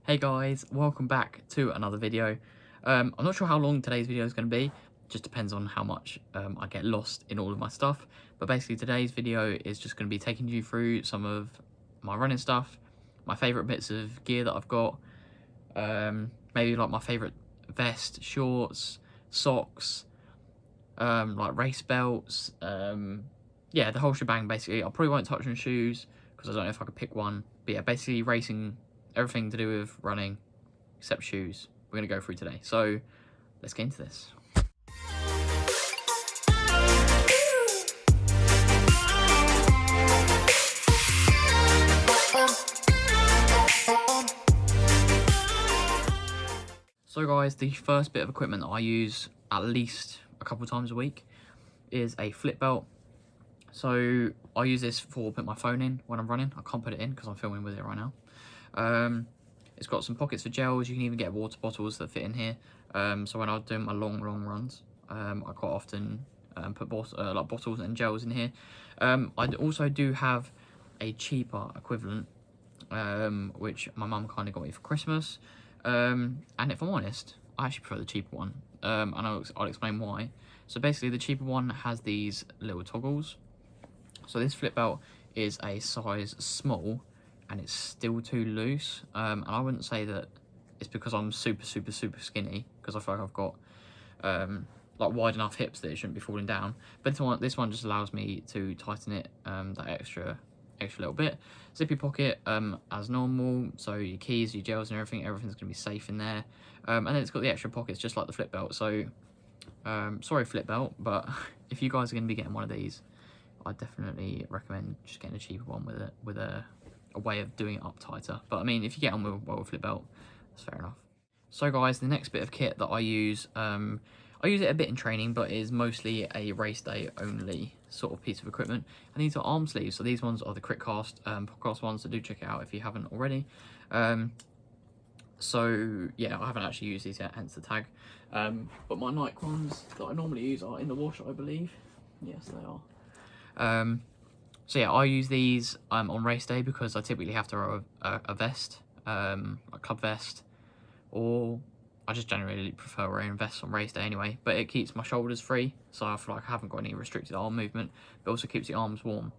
Hey guys, welcome back to another video. I'm not sure how long today's video is going to be, just depends on how much I get lost in all of my stuff. But basically today's video is just going to be taking you through some of my running stuff, my favourite bits of gear that I've got, maybe like my favourite vest, shorts, socks, like race belts, yeah, the whole shebang basically. I probably won't touch on shoes because I don't know if I could pick one. But yeah, basically racing, everything to do with running except shoes we're going to go through today. So let's get into this. So guys, the first bit of equipment that I use at least a couple times a week is a flip belt. So I use this for putting my phone in when I'm running. I can't put it in because I'm filming with it right now. It's got some pockets for gels. You can even get water bottles that fit in here. So when I'm doing my long runs, I quite often put like bottles and gels in here. I also do have a cheaper equivalent, which my mum kind of got me for Christmas. And if I'm honest, I actually prefer the cheaper one. And I'll explain why. So basically the cheaper one has these little toggles. So this flip belt is a size small and it's still too loose. And I wouldn't say that it's because I'm super skinny, because I feel like I've got like wide enough hips that it shouldn't be falling down. But this one just allows me to tighten it that extra little bit. Zippy pocket as normal, so your keys, your gels and everything's gonna be safe in there. And then it's got the extra pockets just like the flip belt. So sorry flip belt, but if you guys are gonna be getting one of these, I definitely recommend just getting a cheaper one with a way of doing it up tighter. But I mean, if you get on with a flip belt, that's fair enough. So guys, the next bit of kit that I use it a bit in training, but it is mostly a race day only sort of piece of equipment. And these are arm sleeves. So these ones are the Critcast podcast ones, so do check it out if you haven't already. So yeah, I haven't actually used these yet, hence the tag. But my Nike ones that I normally use are in the wash, I believe. Yes, they are. So yeah, I use these on race day because I typically have to wear a vest, a club vest, or I just generally prefer wearing vests on race day anyway. But it keeps my shoulders free, so I feel like I haven't got any restricted arm movement, but also keeps the arms warm.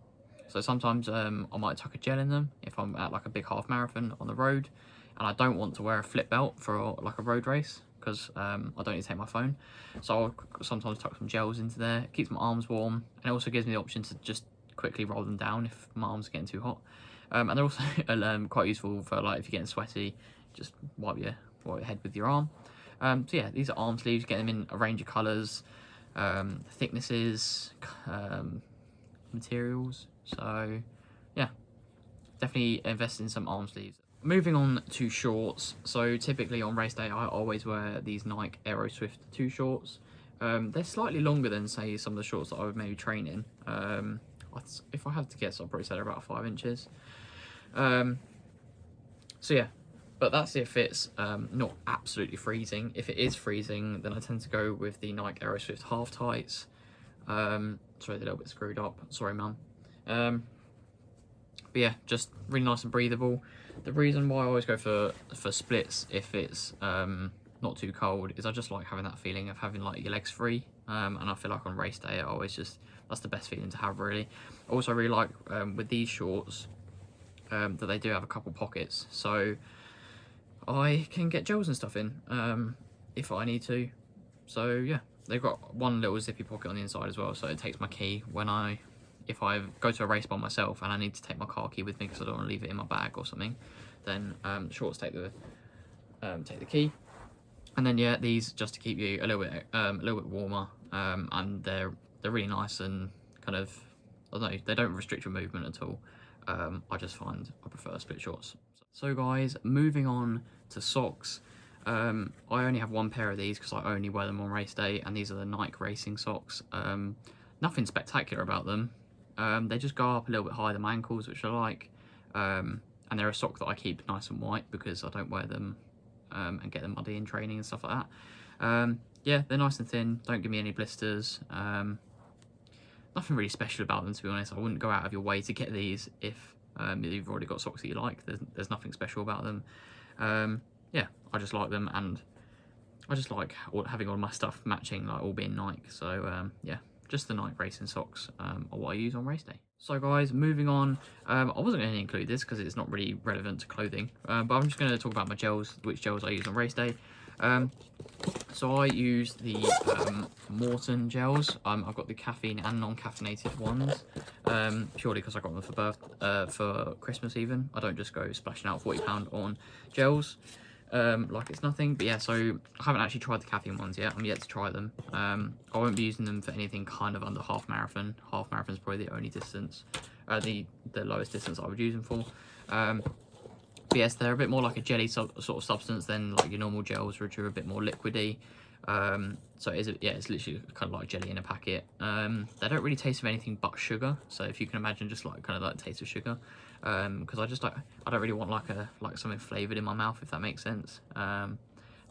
So sometimes I might tuck a gel in them if I'm at like a big half marathon on the road, and I don't want to wear a flip belt for like a road race because I don't need to take my phone. So I'll sometimes tuck some gels into there. It keeps my arms warm, and it also gives me the option to just quickly roll them down if my arms are getting too hot. And they're also quite useful for like if you're getting sweaty, just wipe your head with your arm. So yeah, these are arm sleeves. Get them in a range of colours, thicknesses, materials. So yeah, definitely invest in some arm sleeves. Moving on to shorts. So typically on race day, I always wear these Nike Aero Swift 2 shorts. They're slightly longer than say some of the shorts that I would maybe train in. If I had to guess, I'd probably say they're about 5 inches. So yeah, but that's if it's not absolutely freezing. If it is freezing, then I tend to go with the Nike Aero Swift half tights. Sorry, they're a little bit screwed up. Sorry, mum. But yeah, just really nice and breathable. The reason why I always go for splits if it's not too cold is I just like having that feeling of having like your legs free. And I feel like on race day, I always that's the best feeling to have really. Also, I really like with these shorts that they do have a couple pockets, so I can get gels and stuff in if I need to. So yeah, they've got one little zippy pocket on the inside as well, so it takes my key if I go to a race by myself and I need to take my car key with me because I don't want to leave it in my bag or something, then shorts take the key. And then yeah, these just to keep you a little bit warmer, and they're really nice and kind of, I don't know, they don't restrict your movement at all. I just find I prefer split shorts. So guys, moving on to socks. I only have one pair of these because I only wear them on race day, and these are the Nike racing socks. Nothing spectacular about them. They just go up a little bit higher than my ankles, which I like. And they're a sock that I keep nice and white because I don't wear them and get them muddy in training and stuff like that. Yeah, they're nice and thin, don't give me any blisters. Nothing really special about them, to be honest. I wouldn't go out of your way to get these if you've already got socks that you like. There's nothing special about them. Yeah, I just like them, and I just like having all my stuff matching, like all being Nike. So yeah, just the Nike racing socks are what I use on race day. So guys, moving on, I wasn't going to include this because it's not really relevant to clothing, but I'm just going to talk about my gels, which gels I use on race day. So I use the Morton gels. I've got the caffeine and non-caffeinated ones, purely because I got them for Christmas even. I don't just go splashing out £40 on gels like it's nothing. But yeah, so I haven't actually tried the caffeine ones yet. I'm yet to try them. I won't be using them for anything kind of under half marathon. Half marathon is probably the only distance, the lowest distance I would use them for. But yes, they're a bit more like a jelly sort of substance than like your normal gels, which are a bit more liquidy. So it's literally kind of like jelly in a packet. They don't really taste of anything but sugar. So if you can imagine, just like kind of like taste of sugar. Because I don't really want like something flavored in my mouth, if that makes sense. Don't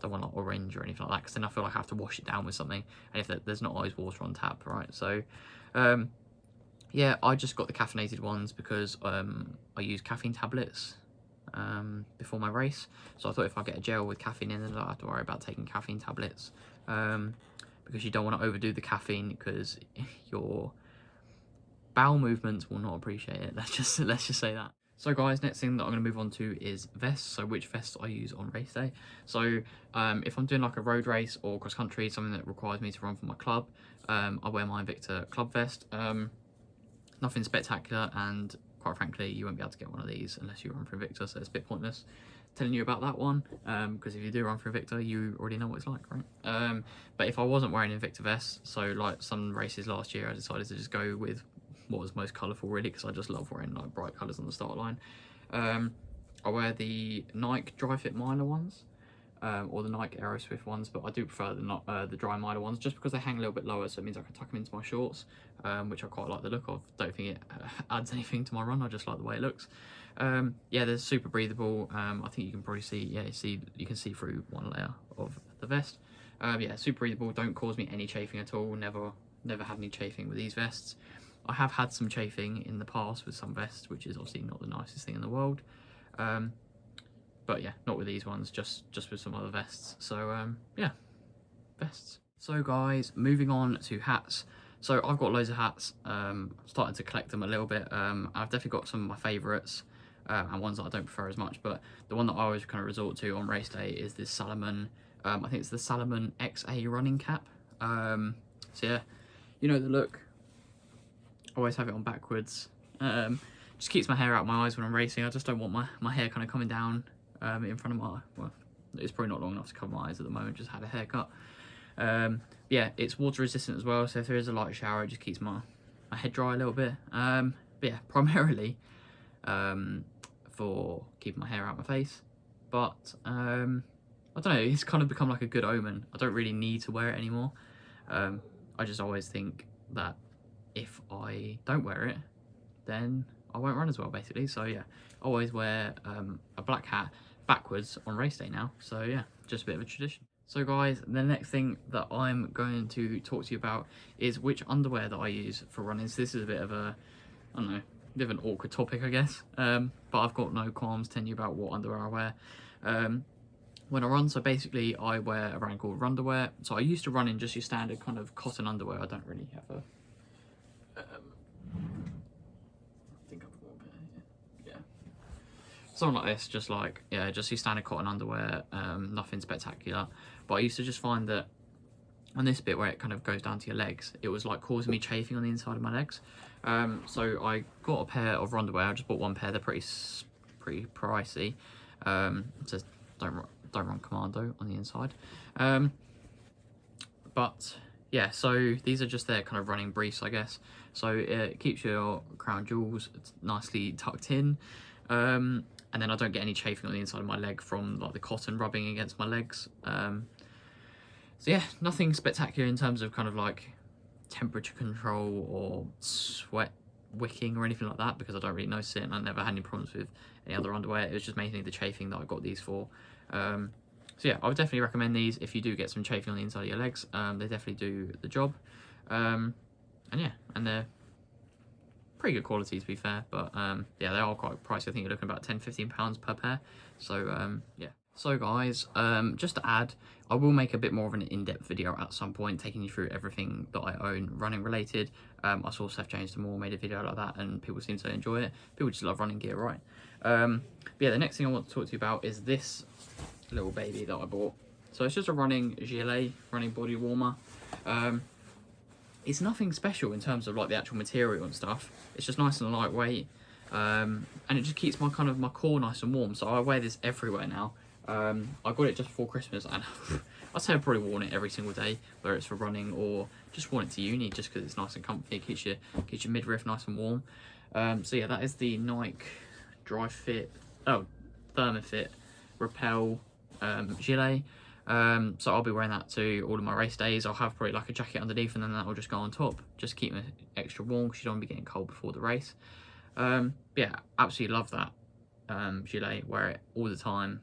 want like orange or anything like that, because then I feel like I have to wash it down with something, and if there's not always water on tap, right? So yeah, I just got the caffeinated ones because I use caffeine tablets before my race. So I thought if I get a gel with caffeine in it, I don't have to worry about taking caffeine tablets, because you don't want to overdo the caffeine, because your bowel movements will not appreciate it. Let's just say that. So guys, next thing that I'm going to move on to is vests. So which vests I use on race day. So if I'm doing like a road race or cross country, something that requires me to run for my club, I wear my Invicta club vest. Nothing spectacular, and quite frankly, you won't be able to get one of these unless you run for Invicta, so it's a bit pointless telling you about that one, because if you do run for Invicta, you already know what it's like, right? But if I wasn't wearing Invicta vests, so like some races last year, I decided to just go with what was most colourful, really, because I just love wearing like bright colours on the start line. I wear the Nike Dri-FIT Miler ones, or the Nike Aeroswift ones, but I do prefer the Dry Miler ones, just because they hang a little bit lower, so it means I can tuck them into my shorts, which I quite like the look of. Don't think it adds anything to my run, I just like the way it looks. Yeah, they're super breathable. I think you can probably see, yeah, you can see through one layer of the vest. Yeah, super breathable, don't cause me any chafing at all. Never had any chafing with these vests. I have had some chafing in the past with some vests, which is obviously not the nicest thing in the world. But yeah, not with these ones, just with some other vests. So yeah, vests. So guys, moving on to hats. So I've got loads of hats. Starting to collect them a little bit. I've definitely got some of my favourites, and ones that I don't prefer as much. But the one that I always kind of resort to on race day is this Salomon. I think it's the Salomon XA running cap. So yeah, you know the look. Always have it on backwards. Just keeps my hair out of my eyes when I'm racing. I just don't want my hair kind of coming down in front of my, well, it's probably not long enough to cover my eyes at the moment, just had a haircut. Yeah, it's water resistant as well, so if there is a light shower, it just keeps my head dry a little bit. But yeah, primarily for keeping my hair out of my face. But I don't know, it's kind of become like a good omen. I don't really need to wear it anymore. I just always think that if I don't wear it, then I won't run as well, basically. So yeah, always wear a black hat backwards on race day now. So yeah, just a bit of a tradition. So guys, the next thing that I'm going to talk to you about is which underwear that I use for running. So this is a bit of a, I don't know, bit of an awkward topic, I guess. But I've got no qualms telling you about what underwear I wear when I run. So basically I wear a brand called Runderwear. So I used to run in just your standard kind of cotton underwear. I don't really have a something like this, just like, yeah, just your standard cotton underwear, nothing spectacular. But I used to just find that on this bit where it kind of goes down to your legs, it was like causing me chafing on the inside of my legs. So I got a pair of underwear. I just bought one pair. They're pretty pricey. It says don't run commando on the inside. But yeah, so these are just their kind of running briefs, I guess. So it keeps your crown jewels nicely tucked in. And then I don't get any chafing on the inside of my leg from like the cotton rubbing against my legs. So yeah, nothing spectacular in terms of kind of like temperature control or sweat wicking or anything like that, because I don't really notice it, and I never had any problems with any other underwear. It was just mainly the chafing that I got these for. So yeah, I would definitely recommend these if you do get some chafing on the inside of your legs. They definitely do the job. And yeah, and they're pretty good quality to be fair, but yeah, they are quite pricey. I think you're looking about £10–15 per pair. So yeah. So guys, just to add, I will make a bit more of an in-depth video at some point, taking you through everything that I own running related. I saw Seth James Damore made a video like that, and people seem to enjoy it. People just love running gear, right? But yeah, the next thing I want to talk to you about is this little baby that I bought. So it's just a running gilet, running body warmer. It's nothing special in terms of like the actual material and stuff. It's just nice and lightweight, and it just keeps my core nice and warm. So I wear this everywhere now. I got it just before Christmas, and I'd say I've probably worn it every single day, whether it's for running or just worn it to uni, just because it's nice and comfy. It keeps your midriff nice and warm. So yeah, that is the Nike Thermafit Repel gilet. So I'll be wearing that to all of my race days. I'll have probably like a jacket underneath, and then that will just go on top, just keep me extra warm because you don't want to be getting cold before the race. Yeah, absolutely love that gilet. Wear it all the time.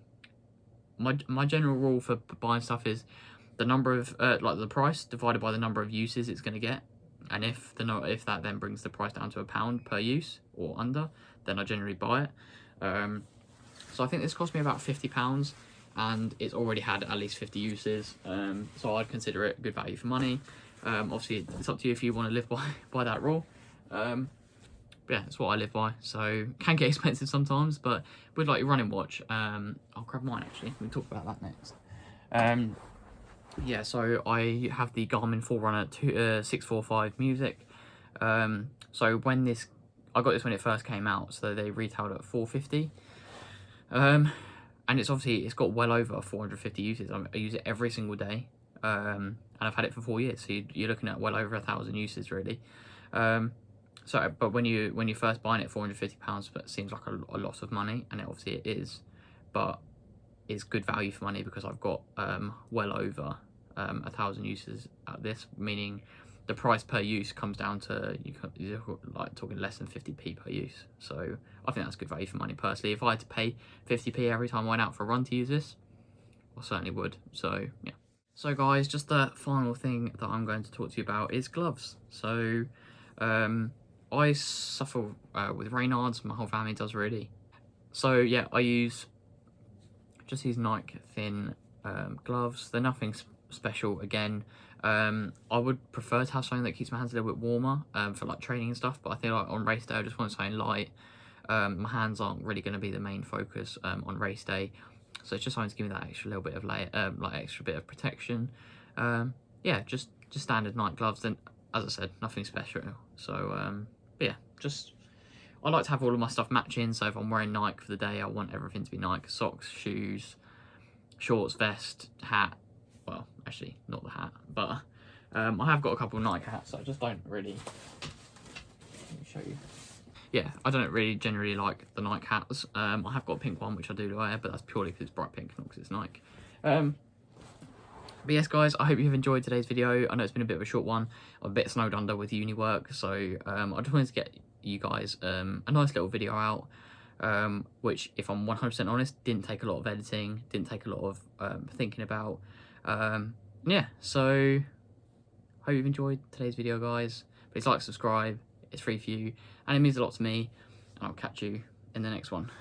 My general rule for buying stuff is the number of like the price divided by the number of uses it's going to get, and if that then brings the price down to £1 per use or under, then I generally buy it. So I think this cost me about £50, and it's already had at least 50 uses, so I'd consider it good value for money. Obviously it's up to you if you want to live by that rule. Yeah, it's what I live by, so can get expensive sometimes, but with like your running watch, I'll grab mine actually, we can talk about that next. Yeah, so I have the Garmin Forerunner 645 Music. So I got this when it first came out, so they retailed at $450. And it's got well over 450 uses. I use it every single day, and I've had it for 4 years, so you're looking at well over 1,000 uses really. But when you're first buying it, £450, but seems like a lot of money, and obviously it is, but it's good value for money because I've got well over 1,000 uses at this, meaning the price per use comes down to you're like talking less than 50p per use. So I think that's good value for money personally. If I had to pay 50p every time I went out for a run to use this, I certainly would. So yeah. So guys, just the final thing that I'm going to talk to you about is gloves. So I suffer with Raynaud's, my whole family does really. So yeah, I use just these Nike thin gloves. They're nothing special again. I would prefer to have something that keeps my hands a little bit warmer for like training and stuff, but I think like on race day I just want something light. My hands aren't really going to be the main focus on race day, so it's just something to give me that extra little bit of extra bit of protection. Yeah, just standard Nike gloves. Then, as I said, nothing special. So but yeah, I like to have all of my stuff matching. So if I'm wearing Nike for the day, I want everything to be Nike: socks, shoes, shorts, vest, hat. Well, actually not the hat, but I have got a couple of Nike hats, so I just don't really. Let me show you. Yeah, I don't really generally like the Nike hats. I have got a pink one which I do wear, but that's purely because it's bright pink, not because it's Nike. But yes guys, I hope you've enjoyed today's video. I know it's been a bit of a short one. I'm a bit snowed under with uni work, so I just wanted to get you guys a nice little video out, which, if I'm 100% honest, didn't take a lot of editing, didn't take a lot of thinking about. Yeah, so hope you've enjoyed today's video guys. Please like, subscribe, it's free for you, and it means a lot to me, and I'll catch you in the next one.